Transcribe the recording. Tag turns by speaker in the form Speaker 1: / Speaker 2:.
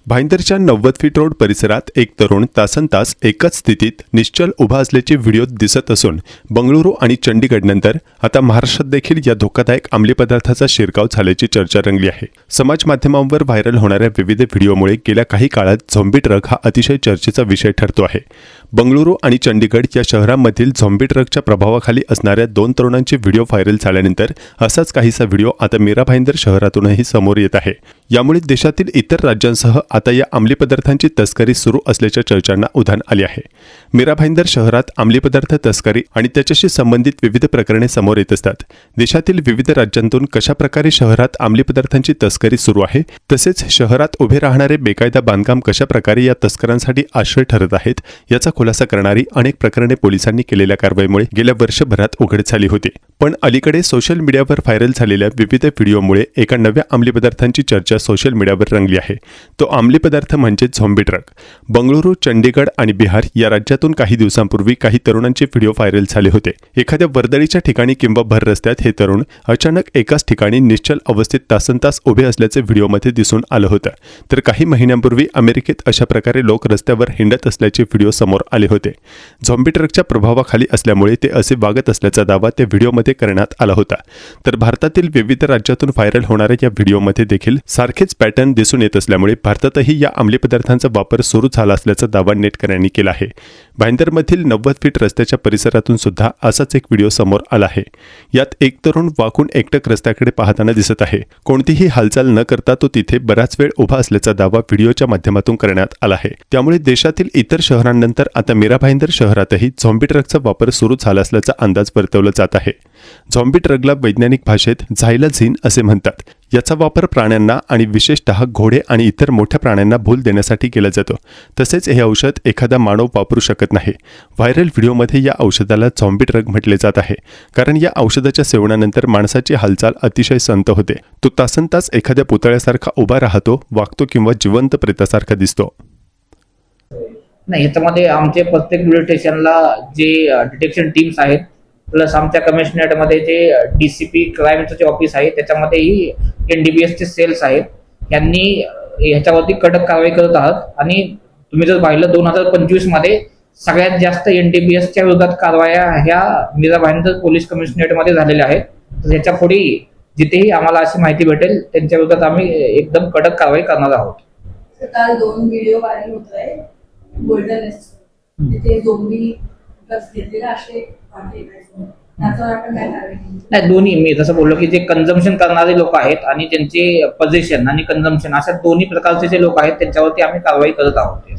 Speaker 1: भाईंदरच्या 90 feet road परिसरात एक तरुण तासनतास एकाच स्थितीत निश्चल उभा असल्याचे व्हिडिओ दिसत असून बंगळुरू आणि चंडीगडनंतर आता महाराष्ट्रात देखील या धोकादायक अंमली पदार्थाचा शिरकाव झाल्याची चर्चा रंगली आहे। समाज माध्यमांवर व्हायरल होणाऱ्या विविध व्हिडिओमुळे गेल्या काही काळात झॉम्बी ट्रक हा अतिशय चर्चेचा विषय ठरतो आहे। बंगळुरू आणि चंडीगड या शहरांमधील झॉम्बी ट्रकच्या प्रभावाखाली असणाऱ्या दोन तरुणांचे व्हिडिओ व्हायरल झाल्यानंतर असाच काहीसा व्हिडिओ आता मीरा भाईंदर शहरातूनही समोर येत आहे। यामुळे देशातील इतर राज्यांसह आता या अंमली पदार्थांची तस्करी सुरू असल्याच्या चर्चांना उधाण आले आहे। मीरा भाईंदर शहरात अंमली पदार्थ तस्करी आणि त्याच्याशी संबंधित विविध प्रकरणे समोर येत असतात। देशातील विविध राज्यांतून कशा प्रकारे शहरात अंमली पदार्थांची तस्करी सुरू आहे, तसेच शहरात उभे राहणारे बेकायदा बांधकाम कशा प्रकारे या तस्करांसाठी आश्रय ठरत आहेत, याचा खुलासा करणारी अनेक प्रकरणे पोलिसांनी केलेल्या कारवाईमुळे गेल्या वर्षभरात उघड झाली होती। पण अलीकडे सोशल मीडियावर व्हायरल झालेल्या विविध व्हिडिओमुळे एका नव्या अंमली पदार्थांची चर्चा सोशल मीडियावर रंगली आहे। तो अंमली पदार्थ म्हणजे झॉम्बी ट्रक। बंगळुरू, चंडीगड आणि बिहार या राज्यातून काही दिवसांपूर्वी काही तरुणांचे व्हिडिओ व्हायरल झाले होते। एखाद्या वर्दळीच्या ठिकाणी किंवा भर रस्त्यात हे तरुण अचानक एकाच ठिकाणी निश्चल अवस्थेत तासनतास उभे असल्याचे व्हिडिओमध्ये दिसून आलं होतं। तर काही महिन्यांपूर्वी अमेरिकेत अशा प्रकारे लोक रस्त्यावर हिंडत असल्याचे व्हिडिओ समोर आले होते। झॉम्बी ट्रकच्या प्रभावाखाली असल्यामुळे ते असे वागत असल्याचा दावा त्या व्हिडिओमध्ये करण्यात आला होता। तर भारतातील विविध राज्यातून व्हायरल होणाऱ्या या व्हिडिओमध्ये देखील सारखेच पॅटर्न दिसून येत असल्यामुळे भारतातही या अंमली पदार्थांचा वापर सुरू झाला असल्याचा दावा नेटकऱ्यांनी केला आहे। भाईंदरमधील 90 फीट रस्त्याच्या परिसरातून सुद्धा असाच एक व्हिडिओ समोर आला आहे। यात एक तरुण वाकून एकटक रस्त्याकडे पाहताना दिसत आहे। कोणतीही हालचाल न करता तो तिथे बराच वेळ उभा असल्याचा दावा व्हिडिओच्या माध्यमातून करण्यात आला आहे। त्यामुळे देशातील इतर शहरांनंतर आता मीरा भाईंदर शहरातही झॉम्बी ट्रकचा वापर सुरू झाला असल्याचा अंदाज वर्तवला जात आहे। झॉम्बी ट्रकला वैज्ञानिक भाषेत झायलाझिन असे म्हणतात। याचा वापर प्राण्यांना आणि विशेषतः घोडे आणि इतर मोठ्या प्राण्यांना भूल देण्यासाठी केला जातो। तसेच हे औषध एखादा मानव वापरू शकत नाही। व्हायरल व्हिडिओमध्ये या औषधाला झॉम्बी ट्रक म्हटले जात आहे, कारण या औषधाच्या सेवनानंतर माणसाची हालचाल अतिशय संथ होते। तो तासनतास एखाद्या पुतळ्यासारखा उभा राहतो, वागतो किंवा जिवंत प्रेतासारखा दिसतो।
Speaker 2: नाही, याच्यामध्ये आमचे प्रत्येक पोलीस स्टेशनला जे डिटेक्शन टीम्स आहेत, प्लस आमच्या कमिशनरेटमध्ये जे DCP क्राईमचं जे ऑफिस आहे त्याच्यामध्येही NDPSचे सेल्स आहेत। यांनी ह्याच्यावरती कडक कारवाई करत आहात आणि तुम्ही जर पाहिलं 2025 मध्ये सगळ्यात जास्त NDPSच्या विरोधात कारवाया ह्या मीरा भाईंदर पोलीस कमिशनरेटमध्ये झालेल्या आहेत। तर ह्याच्या पुढे जिथेही आम्हाला अशी माहिती भेटेल त्यांच्या विरोधात आम्ही एकदम कडक कारवाई करणार आहोत।
Speaker 3: काल 2 व्हिडिओ व्हायरल होत आहे गोल्डन तिथे झोंबी घेतलेला असे
Speaker 2: नाही, दोन्ही मी जसं बोललो की जे कन्झम्पशन करणारे लोक आहेत आणि त्यांचे पोझिशन आणि कन्झम्पशन अशा दोन्ही प्रकारचे जे लोक आहेत त्यांच्यावरती आम्ही कारवाई करत आहोत।